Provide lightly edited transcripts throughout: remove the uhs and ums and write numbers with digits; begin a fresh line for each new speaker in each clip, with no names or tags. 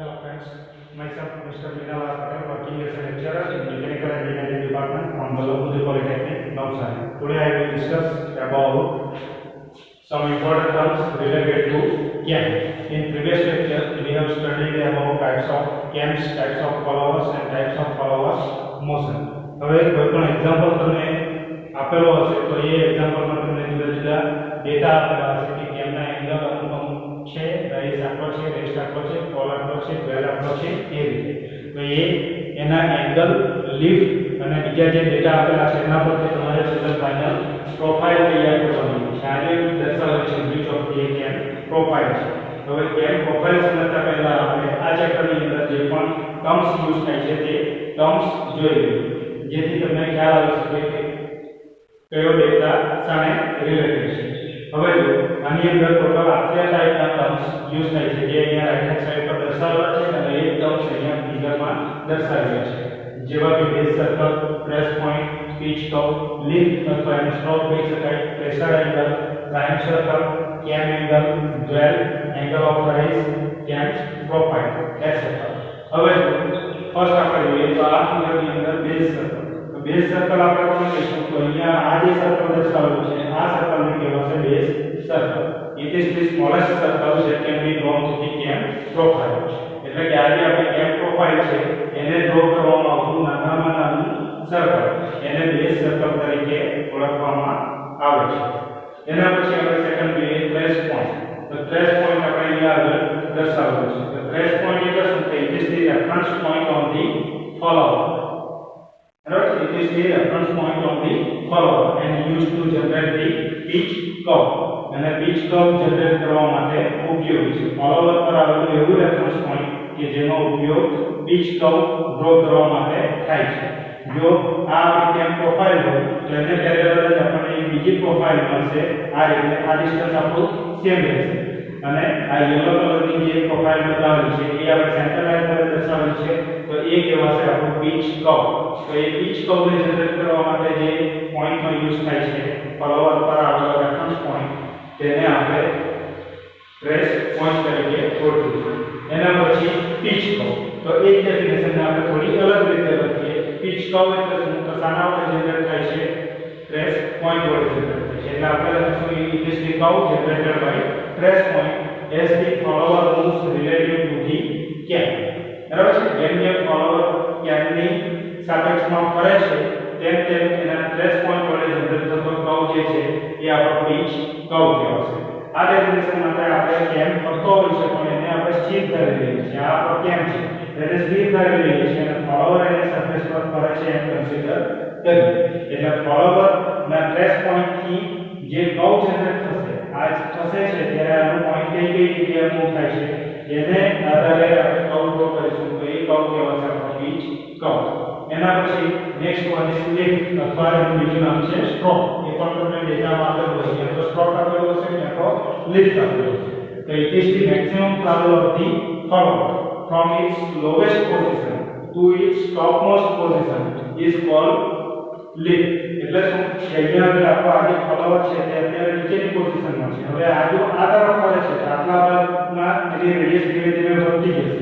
Hello friends, myself Mr. Vinala Patel, working as a lecturer in Mechanical Engineering Department from Ballabudi Polytechnic, Navsari. Today I will discuss about some important terms related to cam. In previous lecture, we have studied about types of cams, types of followers and types of followers motion. હવે કોઈ પણ example તમને આપેલો હશે તો એ એક્ઝામ્પલમાં તમને જુદા જુદા ડેટા આપેલા હશે કે કેમના એંગલ અનુપમ છે, રાઈઝ આટલો છે, રેસ્ટ આટલો છે, ફોલ આટલો છે, ડ્વેલ આટલો છે, એ રીતે. તો એ એના એંગલ, લિફ્ટ અને બીજા જે ડેટા આપેલા છે એના પરથી તમારે છેલ્લે ફાઇનલ પ્રોફાઇલ તૈયાર કરવાની છે. આજે દર્શાવે છે વિચ ઓફ ધ કેમ પ્રોફાઇલ છે. હવે કેમ પ્રોફાઇલ સમજતા પહેલા આપણે આ ચેપ્ટરની અંદર જે પણ ટર્મ્સ યુઝ થાય છે તે ટર્મ્સ જોઈ લઈએ, જેથી તમને ખ્યાલ આવી શકે કે કયો ડેટા સામે રિલેટેડ છે. હવે જો આની અંદર ટોટલ આટલા ટાઈપના ટર્મ્સ યુઝ થાય છે, જે અહીંયા રાઈટ હેન્ડ સાઈડ પર દર્શાવેલા છે અને એ ટર્મ્સ અહીંયા ફિગરમાં દર્શાવેલા છે, જેવા કે base circle, trace point, pitch curve, lift અથવા એને સ્ટ્રોક કહી શકાય, pressure angle, prime circle, cam angle, dwell, angle of rise, cam profile, etcetera. હવે ફર્સ્ટ આપણે જોઈએ તો આ ફિગરની અંદર બેઝ સર્કલ. બેઝ સર્કલ આપણે કોને કહીશું તો અહીંયા આ જે સર્કલ દર્શાવેલું છે આ સર્કલને કહેવાશે base circle. It is the smallest circle that can be drawn to the cam profile. એટલે કે આ જે આપણી કેમ પ્રોફાઇલ છે એને ડ્રો કરવામાં આવતું નાનામાં નાનું સર્કલ એને બેઝ સર્કલ તરીકે ઓળખવામાં આવે છે. એના પછી આપણે સેકન્ડ જોઈએ ટ્રેસ પોઈન્ટ. તો ટ્રેસ પોઈન્ટ આપણે અહીંયા આગળ દર્શાવેલું છે. તો ટ્રેસ પોઈન્ટ એટલે શું કે it is the reference point on the follower. Right? It is the reference point on the follower and used to generate the pitch curve. અને pitch curve જનરેટ કરવા માટે ઉપયોગી છે. ફોલોવર પર આવેલું એવું રેફરન્સ પોઈન્ટ કે જેનો ઉપયોગ pitch curve ડ્રો કરવા માટે થાય છે. જો આ કેમ પ્રોફાઇલ હોય તો એને પેરેલલ જ આપણને એક બીજી પ્રોફાઇલ મળશે. આ રીતે આ ડિસ્ટન્સ આપણું સેમ રહેશે અને આ યલો કલરની જે પ્રોફાઇલ બતાવેલી છે એ આપણે સેન્ટર લાઈન પર દર્શાવેલી છે, તો એ કહેવાશે આપણું pitch curve. તો એ pitch curve ને જનરેટ કરવા માટે જે પોઈન્ટનો યુઝ થાય છે ફોલોવર પર આવેલો રેફરન્સ પોઈન્ટ તેને આપણે ટ્રેસ પોઈન્ટ તરીકે ઓળખીશું. એના પછી pitch curve. તો એક ડેફિનેશન આપણે થોડી અલગ રીતે લખીએ. pitch curve એટલે શું? તો શાના વડે જનરેટ થાય છે? ટ્રેસ પોઈન્ટ વડે જનરેટ થાય છે. એટલે આપણે લખીશું it is the curve generated by trace point as the follower moves relative to the cam. બરાબર છે? જેમ જેમ ફોલોવર કેમની સાપેક્ષમાં ફરે છે તેમ તેમ એના ટ્રેસ પોઈન્ટ વડે જનરેટ થતો કર્વ જે છે એ આપણો pitch curve કહેવાશે. આ ડેફિનેશન માટે આપણે કેમ ફરતો હોય છે પણ એને આપણે સ્થિર કરી લઈએ છીએ. આ આપણો કેમ છે એને સ્થિર કરી લઈએ છીએ અને ફોલોવર એને સરફેસ પર ફરે છે એમ કન્સિડર કરીએ. એટલે ફોલોવર ના ટ્રેસ પોઈન્ટ થી જે કર્વ જનરેટ થશે આ થશે છે ત્યારે આનો પોઈન્ટ કઈ જગ્યાએ મૂવ થાય છે એને આધારે આપણે કર્વ ડ્રો કરીશું. તો એ કર્વ કહેવાશે આપણો pitch curve. એના પછી નેક્સ્ટ વન ઇઝ લિફ્ટ અથવા એનું બીજું નામ છે સ્ટ્રોક. એ પણ તમને ડેટામાં આપેલું હોય છે. તો સ્ટ્રોક આપેલું હશે કે તો લિફ્ટ આપેલું હશે. તો it is the maximum travel of the follower from its lowest position to its topmost position is called lift. એટલે શું કે અહીંયા આગળ આપણો આ જે ફોલોવર છે તે અત્યારે નીચેની પોઝિશનમાં છે. હવે આ જો આ તરફ ફરે છે તો આટલા ભાગમાં એની રેડિયસ ધીમે ધીમે વધતી જશે.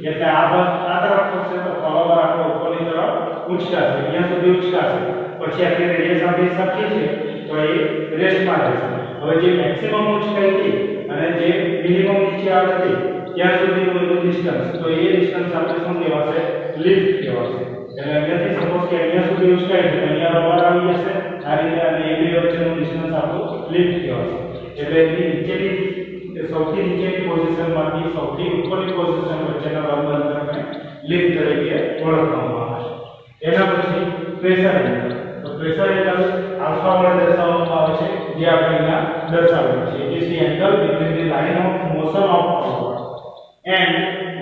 એટલે આ ભાગ આ તરફ ફરશે તો ફોલોવર આપણો ઉપરની તરફ ઉંચકાશે, અહીંયા સુધી ઉંચકાશે. પછી આટલી રેડિયસ આપણી સરખી છે તો એ રેસ્ટમાં રહેશે. હવે જે મેક્સિમમ ઉંચાઈ હતી અને જે મિનિમમ નીચે આવે છે ત્યાં સુધીનું એનું ડિસ્ટન્સ, તો એ ડિસ્ટન્સ આપણે શું કહેવાશે? લિફ્ટ કહેવાશે. એટલે અહીંયાથી સપોઝ કે અહીંયા સુધી ઉંચાઈ છે તો અહીંયા રબર આવી જશે આ રીતે અને એ બે વચ્ચેનું ડિસ્ટન્સ આપણું લિફ્ટ કહેવાશે. એટલે એની નીચેની સૌથી નીચેની પોઝિશનમાંથી સૌથી ઉપરની પોઝિશન વચ્ચેના લંબ અંતરને લિફ્ટ તરીકે ઓળખવામાં આવે છે. એના પછી પ્રેશર એંગલ. તો પ્રેશર એંગલ આલ્ફા વડે દર્શાવવામાં આવે છે, જે આપણે અહીંયા દર્શાવેલું છે. It is the angle between the line of motion of forward and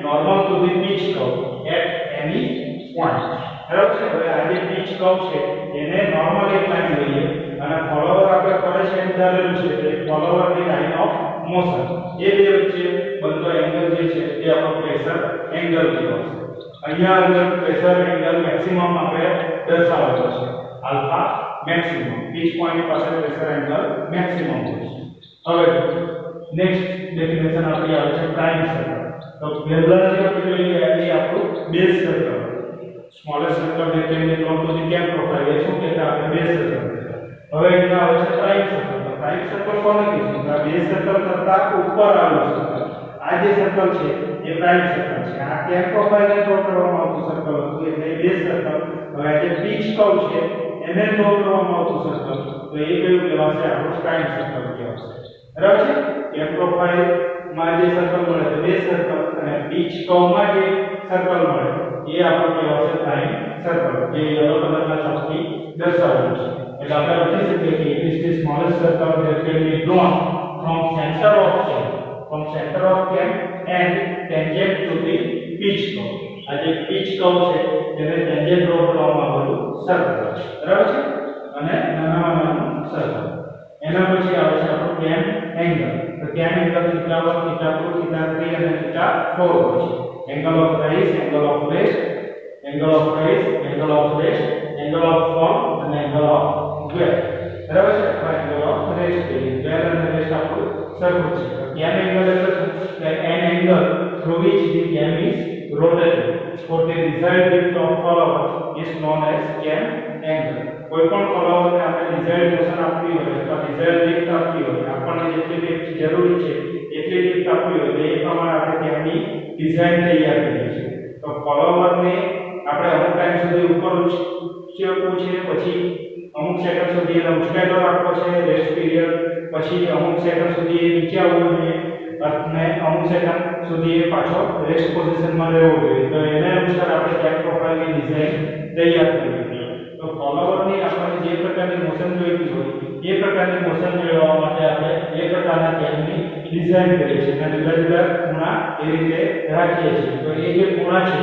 normal to the pitch curve at any point. બરાબર છે? હવે આ જે pitch curve છે એને નોર્મલ એક લાઈન લઈએ અને ફોલોવર આપણે ફરે છે એમ ધારેલું છે કે ફોલોવરની લાઈન ઓફ મોશન એ બે વચ્ચે બનતો એંગલ જે છે તે આપણો પ્રેશર એંગલ કહેવાશે. અહીંયા આગળ પ્રેશર એંગલ મેક્સિમમ આપણે દર્શાવેલો છે આલ્ફા મેક્સિમમ. pitch point પાસે પ્રેશર એંગલ મેક્સિમમ હોય છે. હવે નેક્સ્ટ ડેફિનેશન આપણી આવે છે પ્રાઇમ સર્કલ. તો પહેલા જે આપણે લઈએ એ આપણું બેઝ સર્કલ, સ્મોલેસ્ટ સર્કલ ને કેમ નોટ ટુ ધી કેમ પ્રોફાઇલ એ શું કહેતા આપણે બેઝ સર્કલ. હવે એના આવે છે પ્રાઇમ સર્કલ. તો પ્રાઇમ સર્કલ કોને કહીશું? તો આ બેઝ સર્કલ કરતા ઉપર આવેલું સર્કલ. આ જે સર્કલ છે એ પ્રાઇમ સર્કલ છે. આ કેમ પ્રોફાઇલ ને ડ્રો કરવામાં આવતું સર્કલ હતું એટલે બેઝ સર્કલ. હવે આ જે પીચ કર્વ છે એને ડ્રો કરવામાં આવતું સર્કલ, તો એ કયું કહેવાશે? આપણું પ્રાઇમ સર્કલ કહેવાશે. બરાબર છે? કેમ પ્રોફાઇલ માં જે સર્કલ મળે છે બેઝ સર્કલ, અને પીચ કર્વ માં જે સર્કલ મળે એ આપણું કહેવાશે પ્રાઇમ સર્કલ, જે યલો કલરના ચોકથી દર્શાવેલું છે. એટલે આપણે લખી શકીએ કે it is the smallest circle that can be drawn from center of cam and tangent to the pitch curve. આ જે pitch curve છે તેને tangent ડ્રો કરવામાં આવેલું સર્કલ, બરાબર છે? અને નાનું સર્કલ. એના પછી આવે છે આપણો કેમ એંગલ. તો કેમ એંગલ θ1, θ2, θ3 અને θ4 હોય છે. Angle of rise, angle of rest, angle of rise, angle of rest, angle of fall અને એંગલ ઓફ ડ્વેલ. બરાબર છે? આ એંગલ ઓફ રેસ્ટ છે. ડ્વેલ અને રેસ્ટ આપણું સરખું છે. તો કેમ એંગલ એટલે શું? કે an angle through which the cam is rotated for the desired depth of follower is known as cam angle. કોઈ પણ ફોલોવરને આપણે ડિઝાયર્ડ મોશન આપવી હોય અથવા ડિઝાયર્ડ ડિપ્થ આપવી હોય, આપણને જેટલી ડિપ્થ જરૂરી છે એટલી ડિપ્થ આપવી હોય તો એ પ્રમાણે આપણે કેમની ડિઝાઇન તૈયાર કરીએ છીએ. તો ફોલોવરને આપણે અમુક ટાઈમ સુધી ઉપર ઉચકવું છે, પછી અમુક સેકન્ડ સુધી એને ઉચકાયેલો રાખવો છે રેસ્ટ પીરિયડ, પછી અમુક સેકન્ડ સુધી એ નીચે આવવું જોઈએ અને અમુક સેકન્ડ સુધી એ પાછો રેસ્ટ પોઝિશનમાં રહેવો જોઈએ. તો એને અનુસાર આપણે કેમ પ્રોફાઇલની ડિઝાઇન તૈયાર કરવી જોઈએ. તો ફોલોવરની આપણને જે પ્રકારની મોશન જોઈતી હોય એ પ્રકારની મોશન મેળવવા માટે આપણે એ પ્રકારના કેમની ડિઝાઇન કરીએ છીએ અને જુદા જુદા ખૂણા એ રીતે રાખીએ છીએ. તો એ જે ખૂણા છે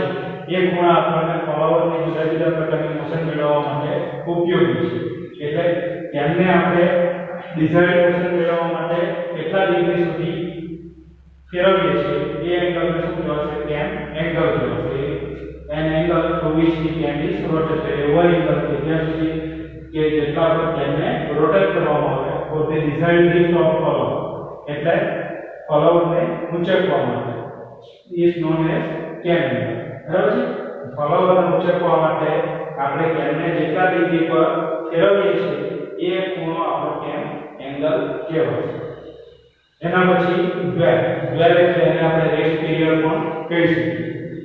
એ ખૂણા આપણને ફોલોવરની જુદા જુદા પ્રકારની મોશન મેળવવા માટે ઉપયોગી છે. એટલે કેમને આપણે ડિઝાઇન મોશન મેળવવા માટે કેટલા ડિગ્રી સુધી ફેરવીએ છીએ એ એંગલને શું કહેવાશે? કેમ એંગલ કહેવાશે. an angle to which the cam is rotated, એવો એંગલ કે જ્યાં સુધી કે જેટલા પર કેમને રોટેટ કરવામાં આવે for the desired depth of follower, એટલે ફોલોવરને ઉંચકવા માટે is known as cam angle. બરાબર છે? ફોલોવરને ઉંચકવા માટે આપણે કેમને જેટલા ડિગ્રી પર ફેરવીએ છીએ એ ખૂણો આપણો કેમ એંગલ કહેવાય છે. એના પછી ડ્વેલ એટલે એને આપણે રેસ્ટ પીરિયડ પણ કહીશું.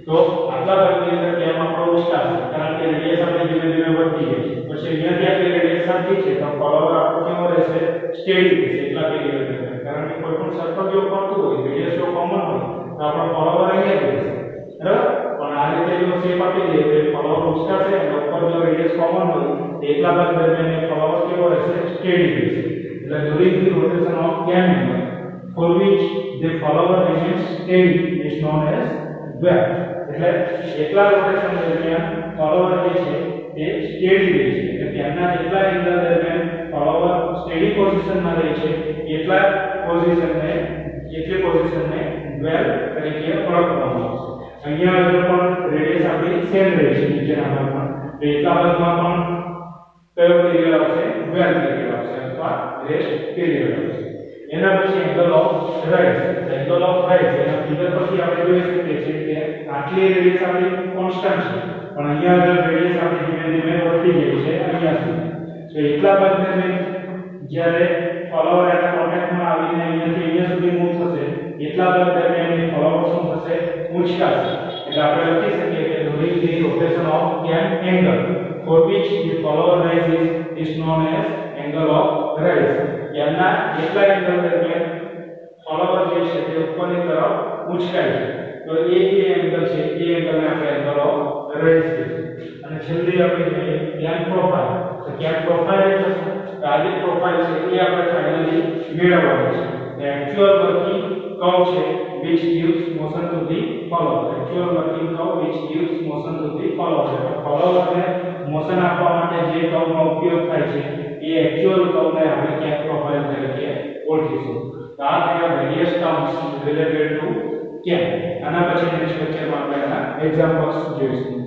તો આટલા ભાગની અંદર કેમ આપણો ઉચકાશે કારણ કે રેડિયસ આપણે ધીમે ધીમે વધતી જાય છે. પછી અહીંયાથી આપણી રેડિયસ સાચી છે તો ફોલોવર આપણો કેવો રહેશે? સ્ટેડી રહેશે એટલા પીરિયડ અંદર. કારણ કે કોઈ પણ સર્કલ જો ફરતું હોય, રેડિયસ જો કોમન હોય તો આપણો ફોલોવર અહીંયા રહેશે, બરાબર? પણ આ રીતે જો શેપ આપી દઈએ તો ફોલોવર ઉચકાશે અને ઉપર જો રેડિયસ કોમન હોય તો એટલા ભાગ દરમિયાન ફોલોવર કેવો રહેશે? સ્ટેડી રહેશે. એટલે during the rotation of cam angle for which the follower remains steady is known as dwell. એટલે એટલા રોટેશન દરમિયાન ફોલોવર જે છે તે સ્ટેડી રહે છે. એટલે કેમના જેટલા એંગલ દરમિયાન ફોલોવર સ્ટેડી પોઝિશનમાં રહે છે એટલી પોઝિશનને ડ્વેલ તરીકે ઓળખવામાં આવશે. અહીંયા આગળ પણ રેડિયસ આપણી સેમ રહે છે નીચેના ભાગમાં, તો એટલા ભાગમાં પણ કયો પીરિયડ આવશે? ડ્વેલ પીરિયડ આવશે અથવા રેસ્ટ પીરિયડ આવશે. એના પછી angle of rise. Angle of rise એના ફિગર પરથી આપણે જોઈ શકીએ છીએ કે આટલી રેડિયસ આપણી કોન્સ્ટન્ટ છે પણ અહીંયા આગળ રેડિયસ આપણી ધીમે ધીમે વધતી જાય છે અહીંયા સુધી. તો એટલા ભાગ દરમિયાન જ્યારે ફોલોવર એના કોન્ટેક્ટમાં આવીને અહીંયાથી અહીંયા સુધી મૂવ થશે એટલા ભાગ દરમિયાન એ ફોલોવર શું થશે? ઉંચકાશે. એટલે આપણે લખી શકીએ કે during the rotation of cam angle for which the follower rises is known as angle of rise. કેમના એટલા એંગલ દરમિયાન ફોલોવર જે છે તે ઉપરની તરફ ઉંચકાય છે તો એ જે એંગલ છે એ એંગલને આપણે એંગલ ઓફ રાઇઝ કહીશું. અને છેલ્લી આપણે જોઈએ કેમ પ્રોફાઇલ. તો કેમ પ્રોફાઇલ એટલે શું? તો આ જે પ્રોફાઇલ છે એ આપણે ફાઇનલી મેળવવાની છે. The actual working curve છે which gives motion to the follower. Actual working curve which gives motion to the follower. ફોલોવરને મોશન આપવા માટે જે કર્વનો ઉપયોગ થાય છે એ એક્ચ્યુઅલ કર્વને આપણે કેમ પ્રોફાઇલ તરીકે ઓળખીશું. તો આ થયા વેરિયસ ટર્મ્સ રિલેટેડ ટુ કેમ. આના પછી નેક્સ્ટ લેક્ચરમાં આપણે એના એક્ઝામ્પલ્સ જોઈશું.